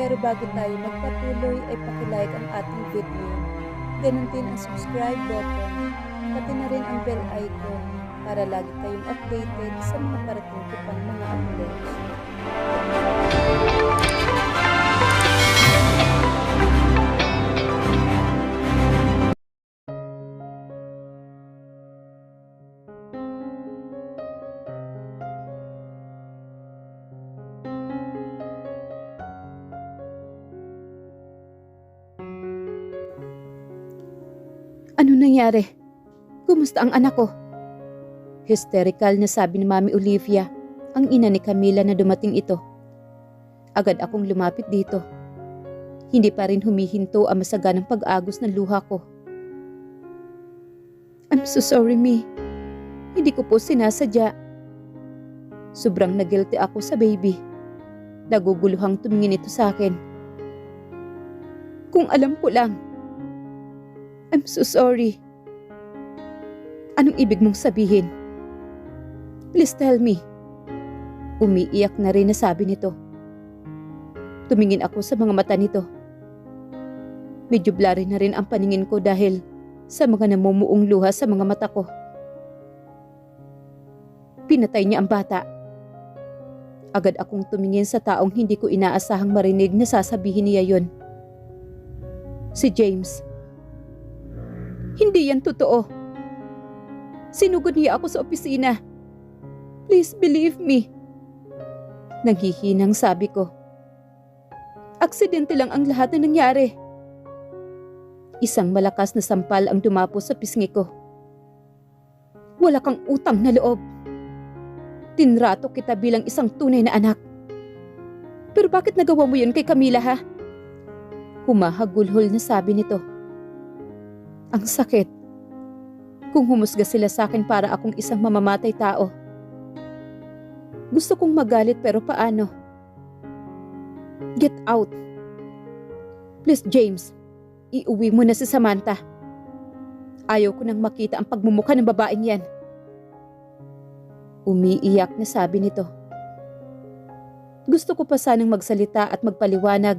Pero bago tayo magpatuloy ay pakilike ang ating video. Ganun din ang subscribe button, pati na rin ang bell icon para lagi kayong updated sa mga parating ko pang mga uploads. Ano nangyari? Kumusta ang anak ko? Hysterical na sabi ni Mami Olivia, ang ina ni Camila na dumating ito. Agad akong lumapit dito. Hindi pa rin humihinto ang masaganang pag-agos ng luha ko. I'm so sorry, Mi. Hindi ko po sinasadya. Sobrang na-guilty ako sa baby. Naguguluhang tumingin ito sa akin. Kung alam ko lang. I'm so sorry. Anong ibig mong sabihin? Please tell me. Umiiyak na rin na sabi nito. Tumingin ako sa mga mata nito. Medyo blurry na rin ang paningin ko dahil sa mga namumuong luha sa mga mata ko. Pinatay niya ang bata. Agad akong tumingin sa taong hindi ko inaasahang marinig na sasabihin niya yon. Si James. Hindi yan totoo. Sinugod niya ako sa opisina. Please believe me. Nanghihinang sabi ko. Aksidente lang ang lahat na nangyari. Isang malakas na sampal ang dumapo sa pisngi ko. Wala kang utang na loob. Tinrato kita bilang isang tunay na anak. Pero bakit nagawa mo yun kay Camila, ha? Humahagulhol na sabi nito. Ang sakit. Kung humusga sila sa akin para akong isang mamamatay tao. Gusto kong magalit pero paano? Get out. Please, James. Iuwi mo na si Samantha. Ayaw ko nang makita ang pagmumukha ng babaeng yan. Umiiyak na sabi nito. Gusto ko pa sanang magsalita at magpaliwanag.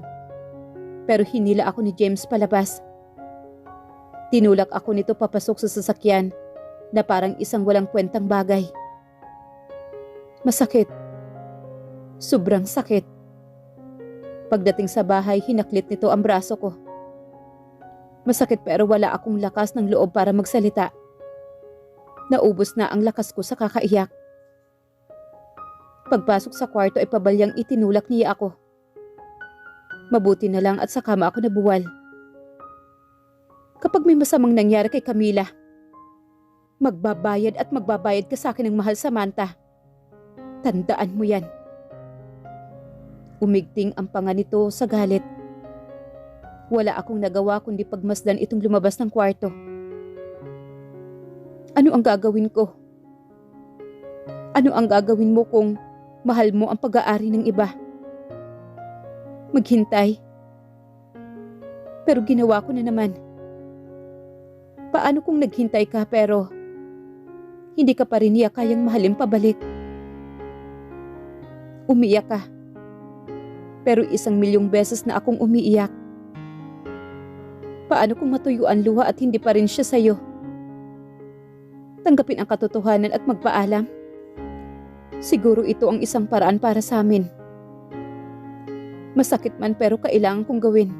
Pero hinila ako ni James palabas. Tinulak ako nito papasok sa sasakyan na parang isang walang kwentang bagay. Masakit. Sobrang sakit. Pagdating sa bahay, hinaklit nito ang braso ko. Masakit pero wala akong lakas ng loob para magsalita. Naubos na ang lakas ko sa kakaiyak. Pagpasok sa kwarto ay pabalyang itinulak niya ako. Mabuti na lang at sa kama ako nabuwal. Kapag may masamang nangyari kay Camila, magbabayad at magbabayad ka sa akin ng mahal, Samantha. Tandaan mo yan. Umigting ang panga nito sa galit. Wala akong nagawa kundi pagmasdan itong lumabas ng kwarto. Ano ang gagawin ko? Ano ang gagawin mo kung mahal mo ang pag-aari ng iba? Maghintay. Pero ginawa ko na naman. Paano kung naghintay ka pero hindi ka pa rin niya kayang mahalin pabalik? Umiyak ka. Pero 1,000,000 beses na akong umiiyak. Paano kung matuyo ang luha at hindi pa rin siya sa'yo? Tanggapin ang katotohanan at magpaalam. Siguro ito ang isang paraan para sa amin. Masakit man pero kailangan kong gawin.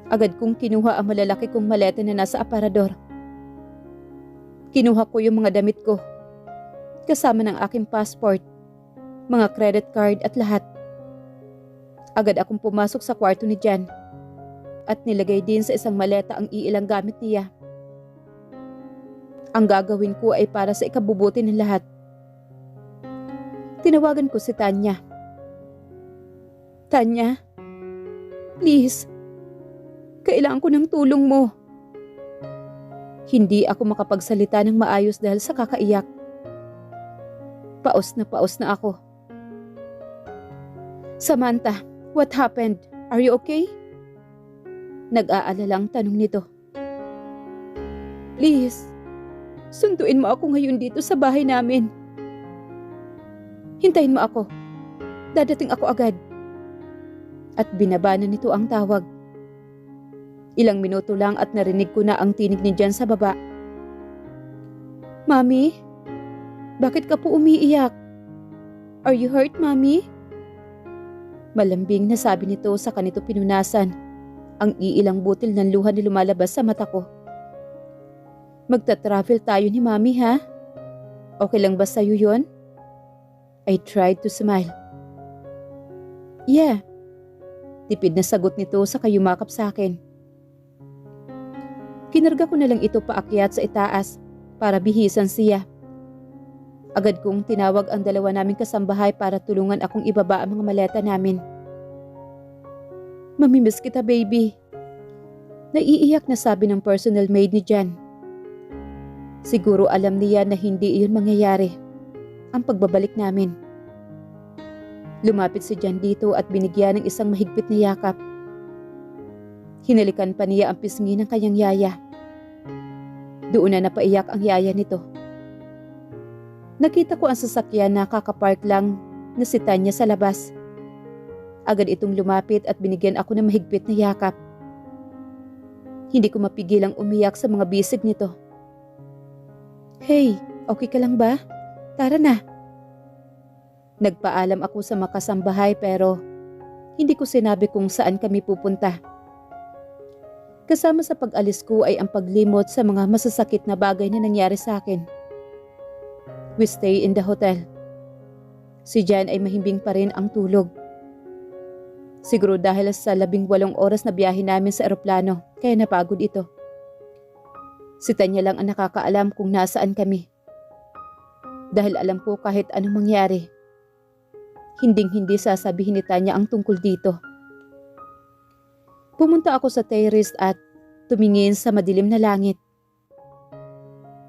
Agad kong kinuha ang malalaki kong maleta na nasa aparador. Kinuha ko yung mga damit ko. Kasama ng aking passport, mga credit card at lahat. Agad akong pumasok sa kwarto ni Jan. At nilagay din sa isang maleta ang iilang gamit niya. Ang gagawin ko ay para sa ikabubuti ng lahat. Tinawagan ko si Tanya. Tanya, please. Kailangan ko ng tulong mo. Hindi ako makapagsalita ng maayos dahil sa kakaiyak. Paos na ako. Samantha, what happened? Are you okay? Nag-aalalang tanong nito. Please, sunduin mo ako ngayon dito sa bahay namin. Hintayin mo ako. Dadating ako agad. at binaba na nito ang tawag. Ilang minuto lang at narinig ko na ang tinig ni Jan sa baba. Mami? Bakit ka po umiiyak? Are you hurt, Mami? Malambing na sabi nito sa kanito pinunasan. Ang iilang butil ng luha na lumalabas sa mata ko. Magta-travel tayo ni Mami, ha? Okay lang ba sa'yo yun? I tried to smile. Yeah. Tipid na sagot nito sa kayumakap sa akin. Kinarga ko na lang ito paakyat sa itaas para bihisan siya. Agad kong tinawag ang dalawa naming kasambahay para tulungan akong ibaba ang mga maleta namin. Mamimiss kita, baby. Naiiyak na sabi ng personal maid ni Jan. Siguro alam niya na hindi iyon mangyayari, ang pagbabalik namin. Lumapit si Jan dito at binigyan ng isang mahigpit na yakap. Hinalikan pa niya ang pisngi ng kanyang yaya. Doon na napaiyak ang yaya nito. Nakita ko ang sasakyan na kakapark lang na si Tanya sa labas. Agad itong lumapit at binigyan ako ng mahigpit na yakap. Hindi ko mapigilang umiyak sa mga bisig nito. Hey, okay ka lang ba? Tara na. Nagpaalam ako sa makasambahay pero hindi ko sinabi kung saan kami pupunta. Kasama sa pag-alis ko ay ang paglimot sa mga masasakit na bagay na nangyari sa akin. We stay in the hotel. Si Jan ay mahimbing pa rin ang tulog. Siguro dahil sa 18 oras na biyahe namin sa eroplano, kaya napagod ito. Si Tanya lang ang nakakaalam kung nasaan kami. Dahil alam ko kahit anong mangyari, hinding-hindi sasabihin ni Tanya ang tungkol dito. Pumunta ako sa terrace at tumingin sa madilim na langit.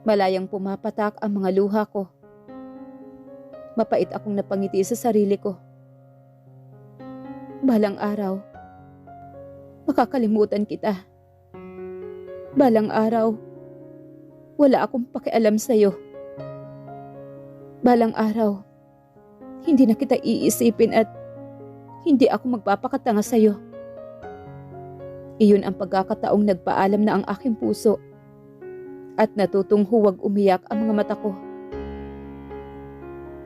Malayang pumapatak ang mga luha ko. Mapait akong napangiti sa sarili ko. Balang araw, makakalimutan kita. Balang araw, wala akong pakialam sa'yo. Balang araw, hindi na kita iisipin at hindi ako magpapakatanga sa'yo. Iyon ang pagkakataong nagpaalam na ang aking puso at natutong huwag umiyak ang mga mata ko.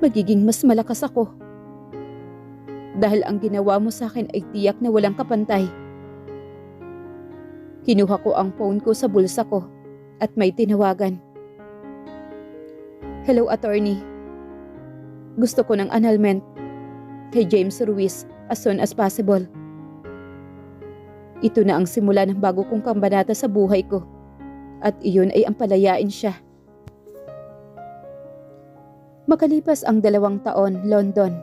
Magiging mas malakas ako. Dahil ang ginawa mo sa akin ay tiyak na walang kapantay. Kinuha ko ang phone ko sa bulsa ko at may tinawagan. Hello, attorney. Gusto ko ng annulment kay James Ruiz as soon as possible. Ito na ang simula ng bago kong kambanata sa buhay ko at iyon ay ang palayain siya. Makalipas ang 2 taon, London.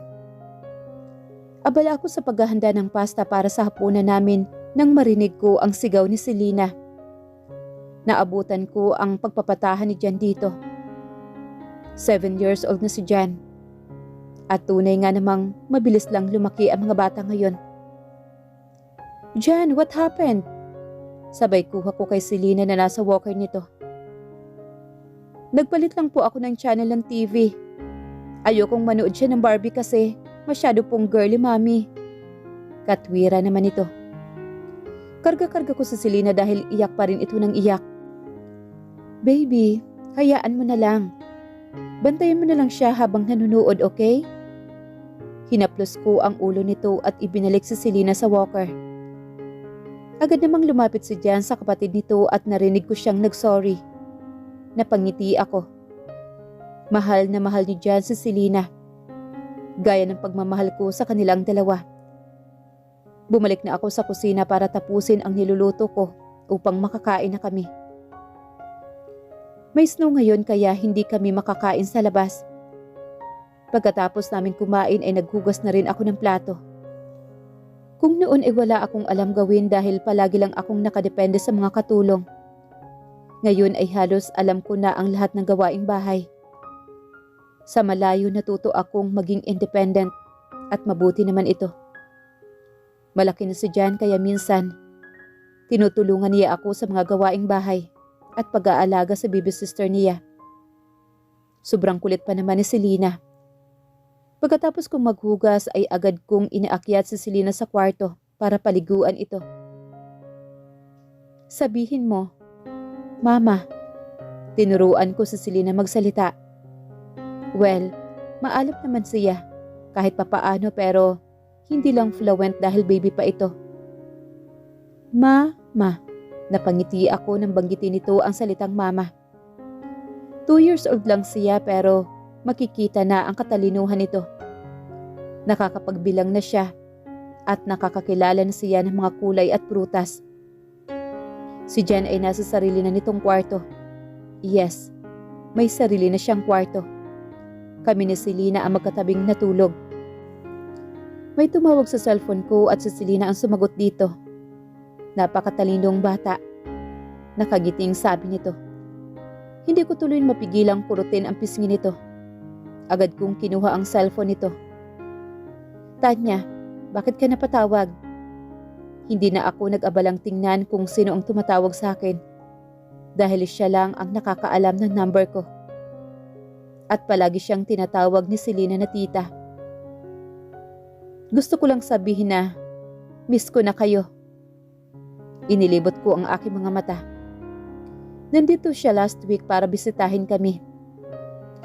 Abala ako sa paghahanda ng pasta para sa hapunan namin nang marinig ko ang sigaw ni Selena. Naabutan ko ang pagpapatahan ni Jan dito. 7 years old na si Jan. At tunay nga namang mabilis lang lumaki ang mga bata ngayon. Jan, what happened? Sabay kuha ko kay Selena na nasa walker nito. Nagpalit lang po ako ng channel ng TV. Ayokong manood siya ng Barbie kasi masyado pong girly, mami. Katwira naman ito. Karga-karga ko sa Selena dahil iyak pa rin ito ng iyak. Baby, hayaan mo na lang. Bantayan mo na lang siya habang nanunood, okay? Hinaplos ko ang ulo nito at ibinalik si Selena sa walker. Agad namang lumapit si Jan sa kapatid nito at narinig ko siyang nagsorry. Napangiti ako. Mahal na mahal ni Jan si Selena. Gaya ng pagmamahal ko sa kanilang dalawa. Bumalik na ako sa kusina para tapusin ang niluluto ko upang makakain na kami. May snow ngayon kaya hindi kami makakain sa labas. Pagkatapos namin kumain ay naghugas na rin ako ng plato. Kung noon ay wala akong alam gawin dahil palagi lang akong nakadepende sa mga katulong. Ngayon ay halos alam ko na ang lahat ng gawaing bahay. Sa malayo natuto akong maging independent at mabuti naman ito. Malaki na si Jan kaya minsan tinutulungan niya ako sa mga gawaing bahay at pag-aalaga sa baby sister niya. Sobrang kulit pa naman ni Selena. Pagkatapos kong maghugas ay agad kong inaakyat si Selena sa kwarto para paliguan ito. Sabihin mo, Mama. Tinuruan ko si Selena magsalita. Well, maalam naman siya kahit papaano pero hindi lang fluent dahil baby pa ito. Mama. Napangiti ako nang banggitin nito ang salitang mama. 2 years old lang siya pero makikita na ang katalinuhan nito. Nakakapagbilang na siya at nakakakilala na siya ng mga kulay at prutas. Si Jan ay nasa sarili na nitong kwarto. Yes, may sarili na siyang kwarto. Kami ni Selena ang magkatabing natulog. May tumawag sa cellphone ko at si Selena ang sumagot dito. Napakatalinong bata. Nakagiting sabi nito. Hindi ko tuloy mapigilang kurutin ang pisngi nito. Agad kong kinuha ang cellphone nito. Tanya, bakit ka napatawag? Hindi na ako nag-abalang tingnan kung sino ang tumatawag sa akin. Dahil siya lang ang nakakaalam ng number ko. At palagi siyang tinatawag ni Selena na tita. Gusto ko lang sabihin na miss ko na kayo. Inilibot ko ang aking mga mata. Nandito siya last week para bisitahin kami.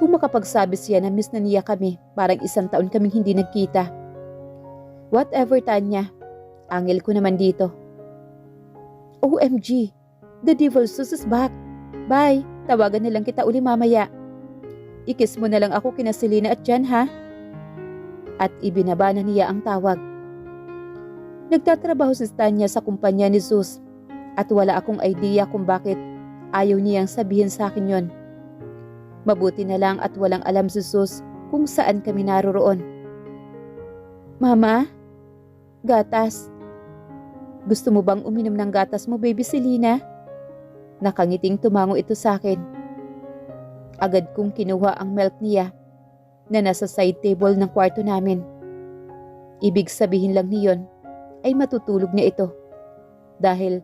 Kung makapagsabi siya na miss na niya kami, parang 1 taon kaming hindi nagkita. Whatever, Tanya. Angel ko naman dito. OMG, the Devil Sus is back. Bye, tawagan na lang kita uli mamaya. Ikis mo na lang ako kina Selena at Jan ha? At ibinaba na niya ang tawag. Nagtatrabaho si Tanya sa kumpanya ni Sus at wala akong idea kung bakit ayaw niyang sabihin sa akin yon. Mabuti na lang at walang alam si Sus kung saan kami naroroon. Mama, gatas. Gusto mo bang uminom ng gatas mo, baby Selena? Nakangiting tumango ito sa akin. Agad kong kinuha ang milk niya na nasa side table ng kwarto namin. Ibig sabihin lang niyon ay matutulog niya ito dahil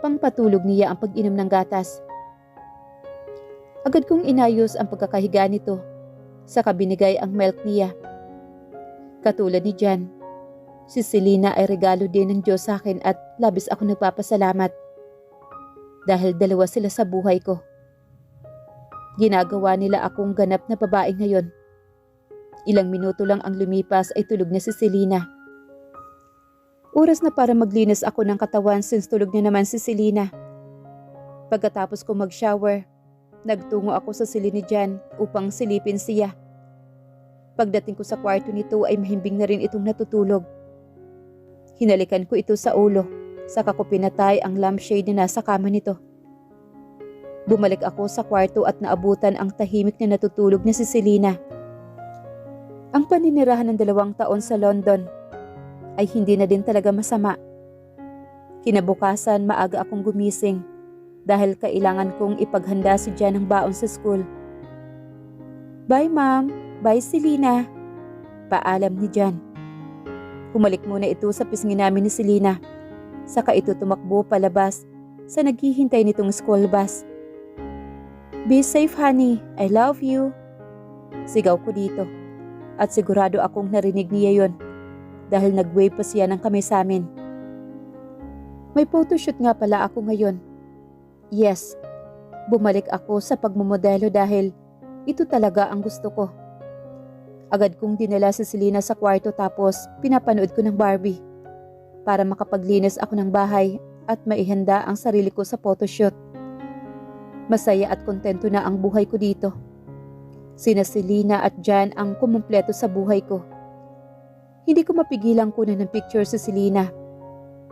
pangpatulog niya ang pag-inom ng gatas. Agad kong inayos ang pagkakahiga nito saka binigay ang milk niya. Katulad ni Jan, si Selena ay regalo din ng Diyos sa akin at labis ako nagpapasalamat dahil dalawa sila sa buhay ko. Ginagawa nila akong ganap na babae ngayon. Ilang minuto lang ang lumipas ay tulog na si Selena. Oras na para maglinis ako ng katawan since tulog na naman si Selena. Pagkatapos ko mag-shower, nagtungo ako sa silid ni Jan upang silipin siya. Pagdating ko sa kwarto nito ay mahimbing na rin itong natutulog. Hinalikan ko ito sa ulo, saka ko pinatay ang lampshade na nasa kama nito. Bumalik ako sa kwarto at naabutan ang tahimik na natutulog na si Selena. Ang paninirahan ng 2 taon sa London ay hindi na din talaga masama. Kinabukasan maaga akong gumising dahil kailangan kong ipaghanda si Jan ng baon sa school. Bye ma'am, bye Selena. Paalam ni Jan. Humalik muna ito sa pisngi namin ni Selena. Saka ito tumakbo palabas sa naghihintay nitong school bus. Be safe honey, I love you. Sigaw ko dito at sigurado akong narinig niya yon dahil nag-wave pa siya ng kamay sa amin. May photoshoot nga pala ako ngayon. Yes, bumalik ako sa pagmumodelo dahil ito talaga ang gusto ko. Agad kong dinala si Selena sa kwarto tapos pinapanood ko ng Barbie para makapaglinis ako ng bahay at maihanda ang sarili ko sa photoshoot. Masaya at kontento na ang buhay ko dito. Sina Selena at Jan ang kumumpleto sa buhay ko. Hindi ko mapigilang kunan ng picture si Selena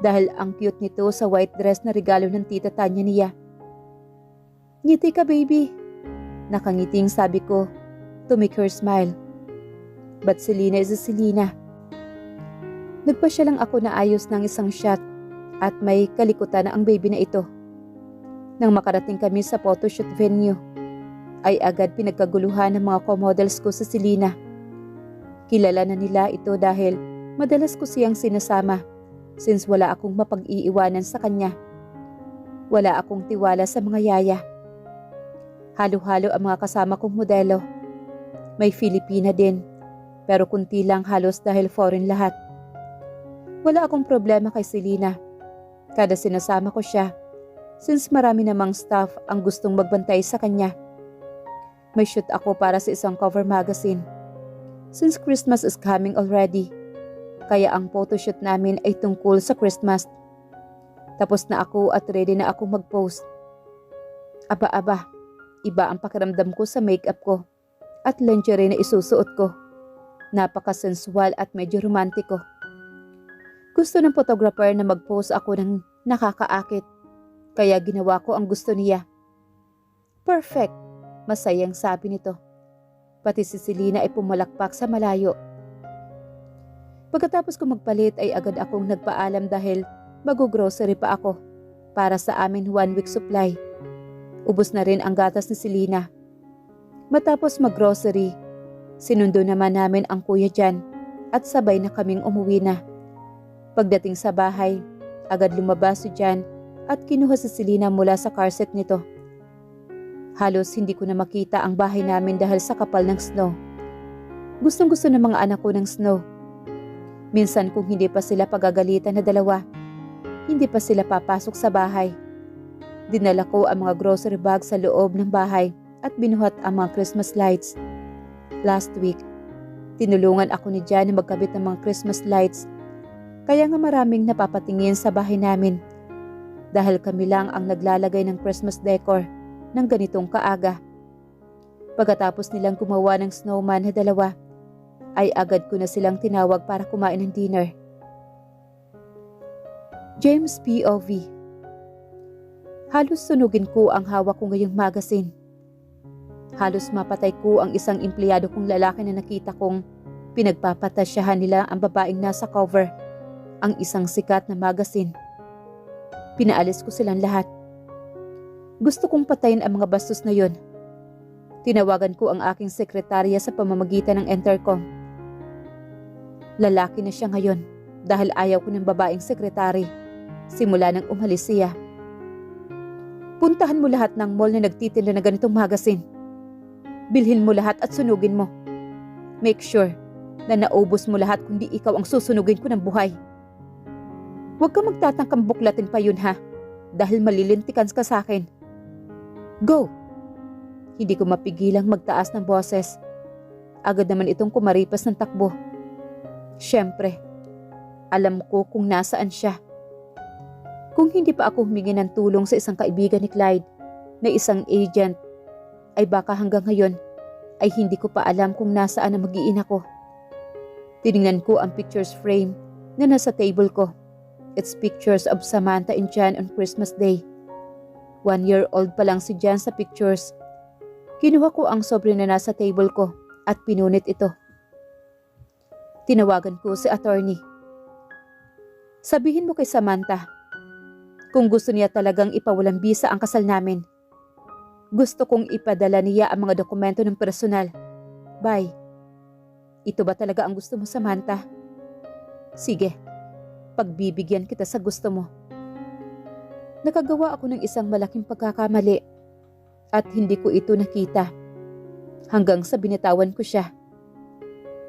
dahil ang cute nito sa white dress na regalo ng tita Tanya niya. Ngiti ka baby. Nakangiting sabi ko to make her smile. But Selena is a Selena. Nagpasya lang ako na ayos ng isang shot at may kalikutan na ang baby na ito. Nang makarating kami sa photoshoot venue, ay agad pinagkaguluhan ng mga co-models ko sa Selena. Kilala na nila ito dahil madalas ko siyang sinasama since wala akong mapag-iiwanan sa kanya. Wala akong tiwala sa mga yaya. Halo-halo ang mga kasama kong modelo. May Filipina din, pero kunti lang halos dahil foreign lahat. Wala akong problema kay Selena. Kada sinasama ko siya, since marami namang staff ang gustong magbantay sa kanya. May shoot ako para sa isang cover magazine. Since Christmas is coming already, kaya ang photoshoot namin ay tungkol sa Christmas. Tapos na ako at ready na ako mag-post. Aba-aba, iba ang pakiramdam ko sa makeup ko at lingerie na isusuot ko. Napaka-sensual at medyo romantiko. Gusto ng photographer na mag-post ako ng nakakaakit, kaya ginawa ko ang gusto niya. Perfect, masayang sabi nito. Pati si Selena ay pumalakpak sa malayo. Pagkatapos ko magpalit ay agad akong nagpaalam dahil mag-grocery pa ako para sa amin 1 week supply. Ubos na rin ang gatas ni Selena. Matapos mag-grocery, sinundo naman namin ang kuya dyan at sabay na kaming umuwi na. Pagdating sa bahay, agad lumabas si Jan at kinuha si Selena mula sa car seat nito. Halos hindi ko na makita ang bahay namin dahil sa kapal ng snow. Gustong-gusto ng mga anak ko ng snow. Minsan kung hindi pa sila pagagalitan na dalawa, hindi pa sila papasok sa bahay. Dinala ko ang mga grocery bag sa loob ng bahay at binuhat ang mga Christmas lights. Last week, tinulungan ako ni Jan na magkabit ng mga Christmas lights. Kaya nga maraming napapatingin sa bahay namin dahil kami lang ang naglalagay ng Christmas decor ng ganitong kaaga. Pagkatapos nilang gumawa ng snowman na dalawa, ay agad ko na silang tinawag para kumain ng dinner. James POV. Halos sunugin ko ang hawak ko ngayong magazine. Halos mapatay ko ang isang empleyado kong lalaki na nakita kong pinagpapatasyahan nila ang babaeng nasa cover, ang isang sikat na magazine. Pinaalis ko silang lahat. Gusto kong patayin ang mga bastos na yon. Tinawagan ko ang aking sekretarya sa pamamagitan ng intercom. Lalaki na siya ngayon dahil ayaw ko ng babaeng sekretary simula nang umalis siya. Puntahan mo lahat ng mall na nagtitinda ng ganitong magazine. Bilhin mo lahat at sunugin mo. Make sure na naubos mo lahat kundi ikaw ang susunugin ko ng buhay. Huwag ka magtatangkang buklatin pa yun ha, dahil malilintikan ka sa akin. Go! Hindi ko mapigilang magtaas ng boses. Agad naman itong kumaripas ng takbo. Siyempre, alam ko kung nasaan siya. Kung hindi pa ako humingi ng tulong sa isang kaibigan ni Clyde na isang agent, ay baka hanggang ngayon ay hindi ko pa alam kung nasaan ang mag-iina ko. Tiningnan ko ang pictures frame na nasa table ko. It's pictures of Samantha and Jan on Christmas Day. 1 year old pa lang si Jan sa pictures. Kinuha ko ang sobre na nasa table ko at pinunit ito. Tinawagan ko si attorney. Sabihin mo kay Samantha, kung gusto niya talagang ipawalang bisa ang kasal namin, gusto kong ipadala niya ang mga dokumento ng personal. Bye. Ito ba talaga ang gusto mo, Samantha? Sige, pagbibigyan kita sa gusto mo. Nakagawa ako ng isang malaking pagkakamali at hindi ko ito nakita hanggang sa binitawan ko siya.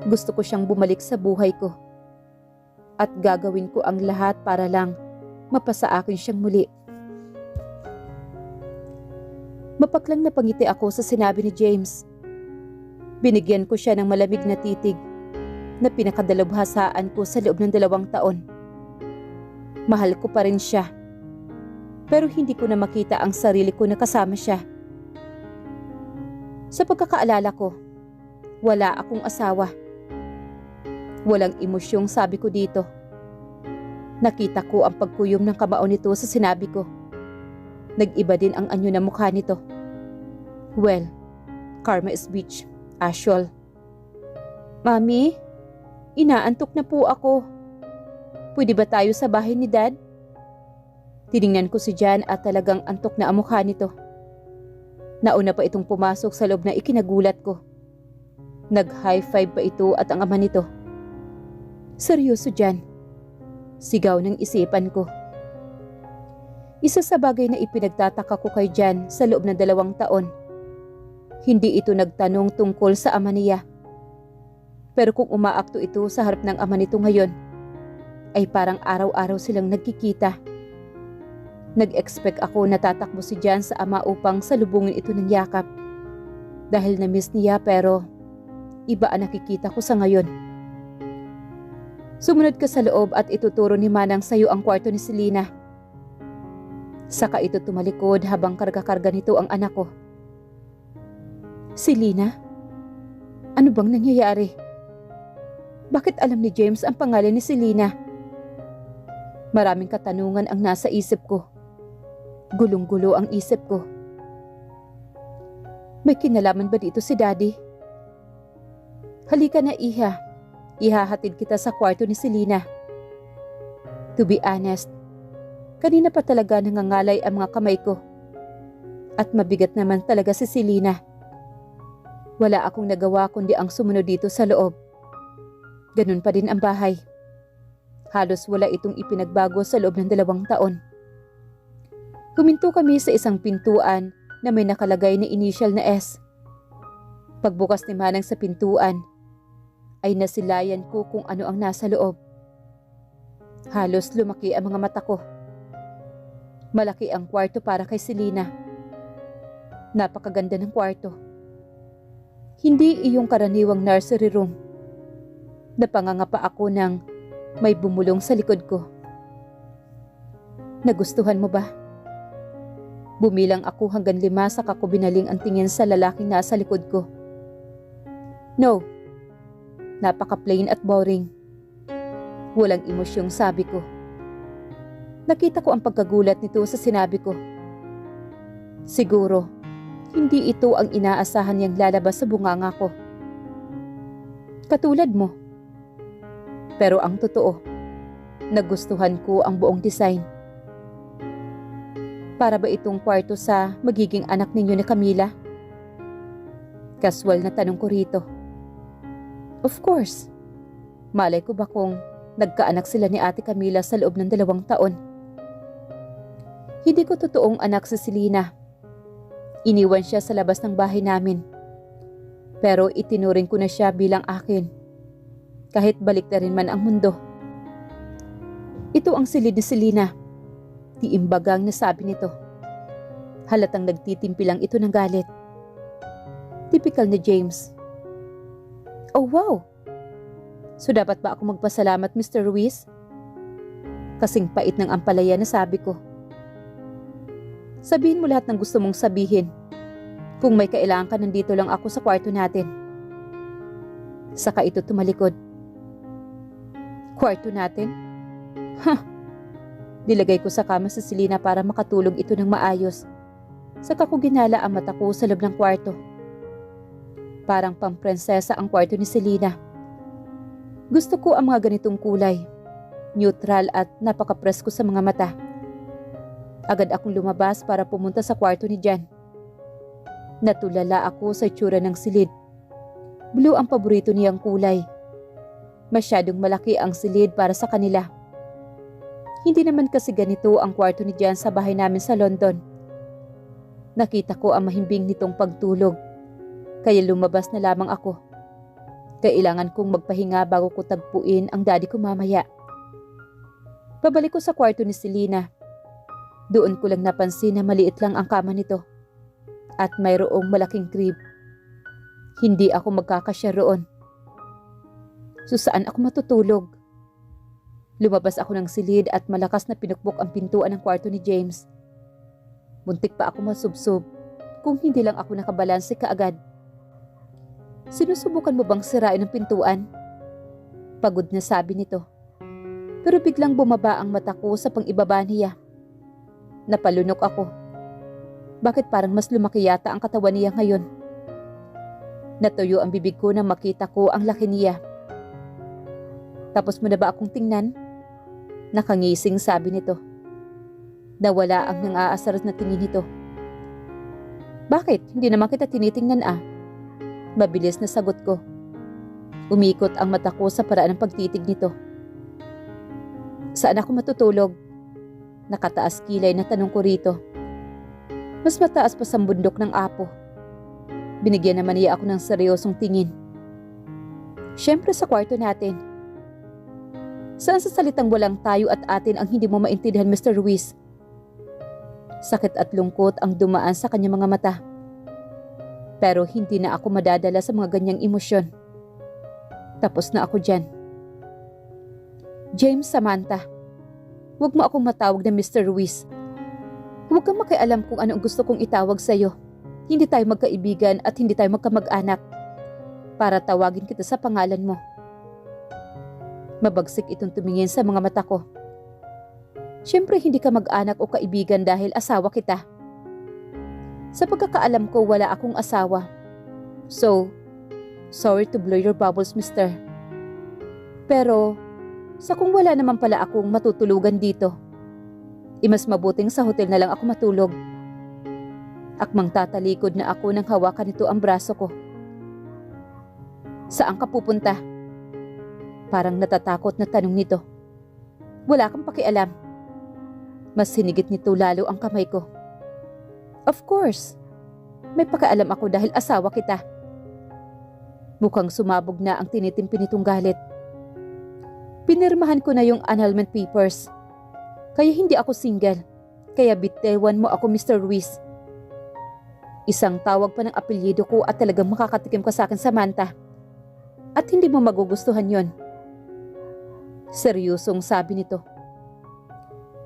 Gusto ko siyang bumalik sa buhay ko at gagawin ko ang lahat para lang mapasa akin siyang muli. Mapaklang napangiti ako sa sinabi ni James. Binigyan ko siya ng malamig na titig na pinakadalubhasaan ko sa loob ng 2 taon. Mahal ko pa rin siya. Pero hindi ko na makita ang sarili ko na kasama siya. Sa pagkakaalala ko, wala akong asawa. Walang emosyong sabi ko dito. Nakita ko ang pagkuyom ng kamao nito sa sinabi ko. Nag-iba din ang anyo ng mukha nito. Well, karma is bitch, Ashol. Mami, inaantok na po ako. Pwede ba tayo sa bahay ni Dad? Tiningnan ko si Jan at talagang antok na ang mukha nito. Nauna pa itong pumasok sa loob na ikinagulat ko. Nag-high five pa ito at ang ama nito. Seryoso, Jan? Sigaw ng isipan ko. Isa sa bagay na ipinagtataka ko kay Jan sa loob ng 2 taon. Hindi ito nagtanong tungkol sa ama niya. Pero kung umaakto ito sa harap ng ama nito ngayon, ay parang araw-araw silang nagkikita. Nag-expect ako na tatakbo si Jan sa ama upang salubungin ito ng yakap. Dahil na-miss niya pero iba ang nakikita ko sa ngayon. Sumunod ka sa loob at ituturo ni Manang sa'yo ang kwarto ni Selena. Saka ito tumalikod habang karga-karga nito ang anak ko. Selena? Ano bang nangyayari? Bakit alam ni James ang pangalan ni Selena? Maraming katanungan ang nasa isip ko. Gulong-gulo ang isip ko. May kinalaman ba dito si Daddy? Halika na, Iha. Ihahatid kita sa kwarto ni Selena. To be honest, kanina pa talaga nangangalay ang mga kamay ko. At mabigat naman talaga si Selena. Wala akong nagawa kundi ang sumunod dito sa loob. Ganun pa din ang bahay. Halos wala itong ipinagbago sa loob ng 2 taon. Huminto kami sa isang pintuan na may nakalagay na initial na S. Pagbukas ni Manang sa pintuan, ay nasilayan ko kung ano ang nasa loob. Halos lumaki ang mga mata ko. Malaki ang kwarto para kay Selena. Napakaganda ng kwarto. Hindi iyong karaniwang nursery room. Napangangapa ako ng may bumulong sa likod ko. Nagustuhan mo ba? Bumilang ako hanggang 5 saka ko binaling ang tingin sa lalaking nasa likod ko. No. Napaka-plain at boring. Walang emosyong sabi ko. Nakita ko ang pagkagulat nito sa sinabi ko. Siguro, hindi ito ang inaasahan niyang lalabas sa bunganga ko. Katulad mo. Pero ang totoo, nagustuhan ko ang buong design. Para ba itong kwarto sa magiging anak ninyo ni Camila? Kaswal na tanong ko rito. Of course. Malay ko ba kung nagkaanak sila ni Ate Camila sa loob ng 2 taon? Hindi ko totoong anak si Selena. Iniwan siya sa labas ng bahay namin. Pero itinuring ko na siya bilang akin. Kahit balik na rin man ang mundo. Ito ang silid ni Selena. Tiimbagang nasabi nito. Halatang nagtitimpi lang ito ng galit. Typical ni James. Oh wow! So dapat ba ako magpasalamat, Mr. Ruiz? Kasing pait ng ampalaya na sabi ko. Sabihin mo lahat ng gusto mong sabihin. Kung may kailangan ka, nandito lang ako sa kwarto natin. Saka ito tumalikod. Kwarto natin? Dilagay ko sa kama si Selena para makatulog ito ng maayos. Saka ko ginala ang mata ko sa loob ng kwarto. Parang pamprinsesa ang kwarto ni Selena. Gusto ko ang mga ganitong kulay. Neutral at napaka-presko sa mga mata. Agad akong lumabas para pumunta sa kwarto ni Jan. Natulala ako sa itsura ng silid. Blue ang paborito niyang kulay. Masyadong malaki ang silid para sa kanila. Hindi naman kasi ganito ang kwarto ni Jan sa bahay namin sa London. Nakita ko ang mahimbing nitong pagtulog. Kaya lumabas na lamang ako. Kailangan kong magpahinga bago ko tagpuin ang daddy ko mamaya. Pabalik ko sa kwarto ni Selena. Doon ko lang napansin na maliit lang ang kama nito. At mayroong malaking crib. Hindi ako magkakasya roon. So saan ako matutulog? Lumabas ako ng silid at malakas na pinukbok ang pintuan ng kwarto ni James. Muntik pa ako masubsob kung hindi lang ako nakabalanse kaagad. Sinusubukan mo bang sirain ang pintuan? Pagod na sabi nito. Pero biglang bumaba ang mata ko sa pang-ibaba niya. Napalunok ako. Bakit parang mas lumaki yata ang katawan niya ngayon? Natuyo ang bibig ko nang makita ko ang laki niya. Tapos mo na ba akong tingnan? Nakangising sabi nito. Nawala ang nang-aasar na tingin nito. Bakit? Hindi naman kita tinitingnan ah. Mabilis na sagot ko. Umikot ang mata ko sa paraan ng pagtitig nito. Saan ako matutulog? Nakataas kilay na tanong ko rito. Mas mataas pa sa bundok ng Apo. Binigyan naman niya ako ng seryosong tingin. Siyempre sa kwarto natin. Saan sa salitang walang tayo at atin ang hindi mo maintindihan, Mr. Ruiz? Sakit at lungkot ang dumaan sa kanyang mga mata. Pero hindi na ako madadala sa mga ganyang emosyon. Tapos na ako dyan. James, Samantha, huwag mo akong matawag na Mr. Ruiz. Huwag kang makialam kung ano ang gusto kong itawag sa'yo. Hindi tayo magkaibigan at hindi tayo magkamag-anak. Para tawagin kita sa pangalan mo. Mabagsik itong tumingin sa mga mata ko. Siyempre hindi ka mag-anak o kaibigan dahil asawa kita. Sa pagkakaalam ko wala akong asawa. So, sorry to blow your bubbles, mister. Pero, sa kung wala naman pala akong matutulugan dito, mas mabuting sa hotel na lang ako matulog. Akmang tatalikod na ako nang hawakan nito ang braso ko. Saan ka pupunta? Parang natatakot na tanong nito. Wala kang pakialam. Mas hinigit nito lalo ang kamay ko. Of course. May pakialam ako dahil asawa kita. Mukhang sumabog na ang tinitimpi nitong galit. Pinirmahan ko na yung annulment papers. Kaya hindi ako single. Kaya bitewan mo ako, Mr. Ruiz. Isang tawag pa ng apelyido ko at talagang makakatikim ka sa akin, Samantha. At hindi mo magugustuhan yon. Seryosong sabi nito.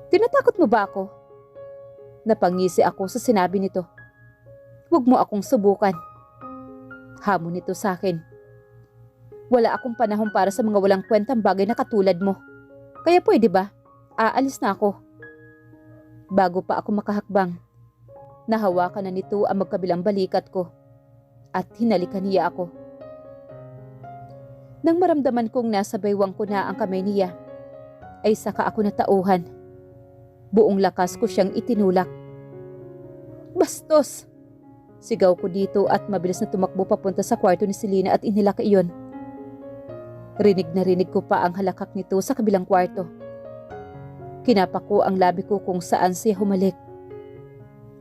Tinatakot mo ba ako? Napangisi ako sa sinabi nito. Huwag mo akong subukan. Hamon nito sa akin. Wala akong panahon para sa mga walang kwentang bagay na katulad mo. Kaya pwede ba? Aalis na ako. Bago pa ako makahakbang, nahawakan na nito ang magkabilang balikat ko at hinalikan niya ako. Nang maramdaman kong nasa baywang ko na ang kamay niya, ay saka ako natauhan. Buong lakas ko siyang itinulak. Bastos! Sigaw ko dito at mabilis na tumakbo papunta sa kwarto ni Selena at inilak iyon. Rinig na rinig ko pa ang halakak nito sa kabilang kwarto. Kinapak ko ang labi ko kung saan siya humalik.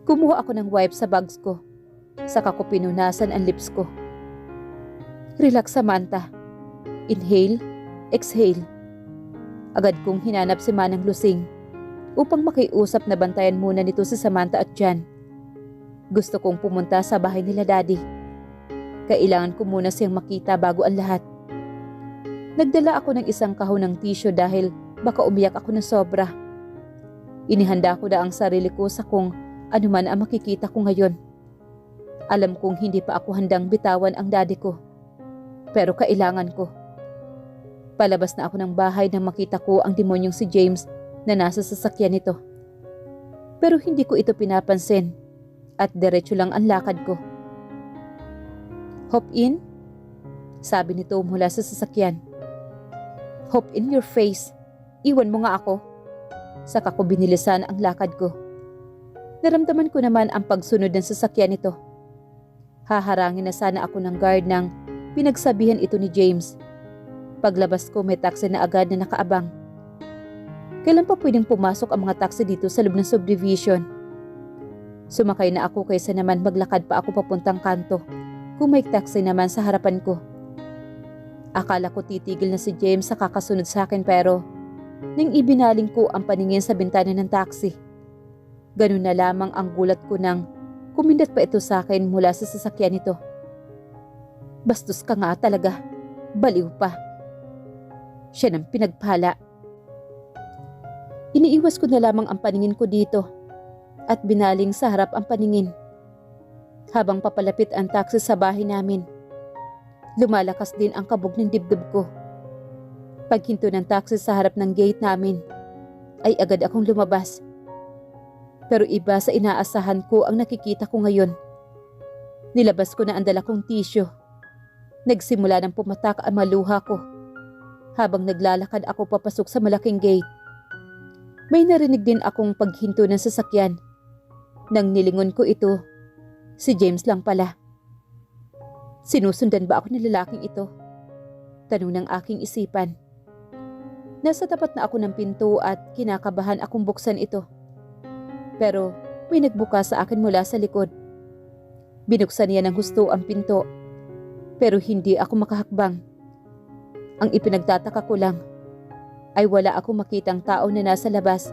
Kumuha ako ng wipe sa bags ko. Saka ko pinunasan ang lips ko. Relax, Samantha. Inhale, exhale. Agad kong hinanap si Manang Lusing upang makiusap na bantayan muna nito si Samantha at Jan. Gusto kong pumunta sa bahay nila Daddy. Kailangan ko muna siyang makita bago ang lahat. Nagdala ako ng isang kahon ng tissue dahil baka umiyak ako ng sobra. Inihanda ko na ang sarili ko sa kung ano man ang makikita ko ngayon. Alam kong hindi pa ako handang bitawan ang daddy ko. Pero kailangan ko. Palabas na ako ng bahay nang makita ko ang demonyong si James na nasa sasakyan nito. Pero hindi ko ito pinapansin at diretso lang ang lakad ko. Hop in? Sabi nito mula sa sasakyan. Hop in your face. Iwan mo nga ako. Saka ko binilisan ang lakad ko. Naramdaman ko naman ang pagsunod ng sasakyan nito. Haharangin na sana ako ng guard nang pinagsabihan ito ni James. Paglabas ko may taxi na agad na nakaabang. Kailan pa pwedeng pumasok ang mga taxi dito sa loob ng subdivision? Sumakay na ako kaysa naman maglakad pa ako papuntang kanto kung may taxi naman sa harapan ko. Akala ko titigil na si James sa kakasunod sa akin pero nang ibinaling ko ang paningin sa bintana ng taxi. Ganun na lamang ang gulat ko nang kumindat pa ito sa akin mula sa sasakyan nito. Bastos ka nga talaga. Baliw pa. Siya nang pinagpala. Iniiwas ko na lamang ang paningin ko dito at binaling sa harap ang paningin. Habang papalapit ang taxi sa bahay namin, lumalakas din ang kabog ng dibdib ko. Paghinto ng taxi sa harap ng gate namin, ay agad akong lumabas. Pero iba sa inaasahan ko ang nakikita ko ngayon. Nilabas ko na ang dala kong tissue. Nagsimula ng pumatak ang maluha ko. Habang naglalakad ako papasok sa malaking gate, may narinig din akong paghinto ng sasakyan. Nang nilingon ko ito, si James lang pala. Sinusundan ba ako ng lalaking ito? Tanong ng aking isipan. Nasa tapat na ako ng pinto at kinakabahan akong buksan ito. Pero may nagbukas sa akin mula sa likod. Binuksan niya ng husto ang pinto. Pero hindi ako makahakbang. Ang ipinagtataka ko lang, ay wala akong makitang tao na nasa labas,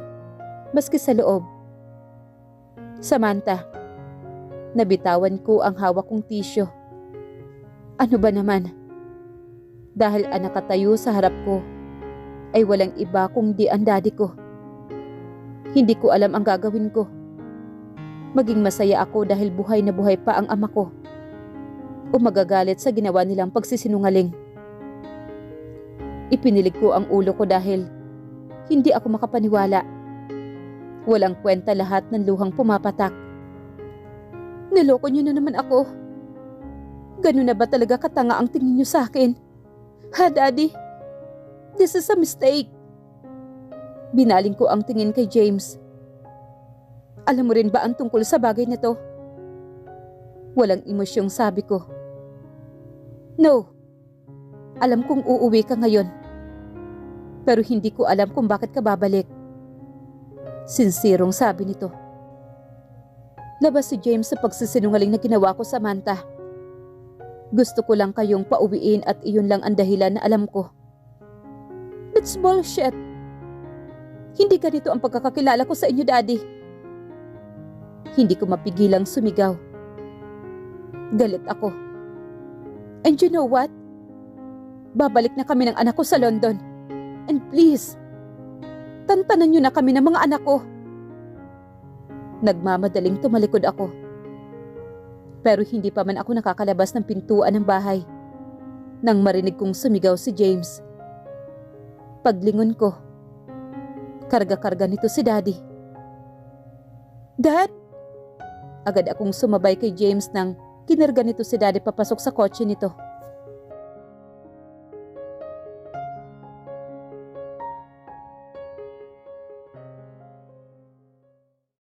maski sa loob. Samantha, nabitawan ko ang hawak kong tisyo. Ano ba naman? Dahil ang nakatayo sa harap ko ay walang iba kundi ang daddy ko. Hindi ko alam ang gagawin ko. Maging masaya ako dahil buhay na buhay pa ang ama ko, o magagalit sa ginawa nilang pagsisinungaling. Ipinilig ko ang ulo ko dahil hindi ako makapaniwala. Walang kwenta lahat ng luhang pumapatak. Niloko niyo na naman ako. Ganun na ba talaga katanga ang tingin niyo sa akin? Ha, Daddy? This is a mistake. Binaling ko ang tingin kay James. Alam mo rin ba ang tungkol sa bagay na to? Walang emosyong sabi ko. No. Alam kong uuwi ka ngayon. Pero hindi ko alam kung bakit ka babalik. Sinsirong sabi nito. Labas si James sa pagsisinungaling na ginawa ko, Samantha. Gusto ko lang kayong pauwiin at iyon lang ang dahilan na alam ko. That's bullshit. Hindi ganito ang pagkakakilala ko sa inyo, Daddy. Hindi ko mapigilang sumigaw. Galit ako. And you know what? Babalik na kami ng anak ko sa London. And please, tantanan niyo na kami ng mga anak ko. Nagmamadaling tumalikod ako. Pero hindi pa man ako nakakalabas ng pintuan ng bahay nang marinig kong sumigaw si James. Paglingon ko, karga-karga nito si Daddy. Dad? Agad akong sumabay kay James nang kinarga nito si Daddy papasok sa kotse nito.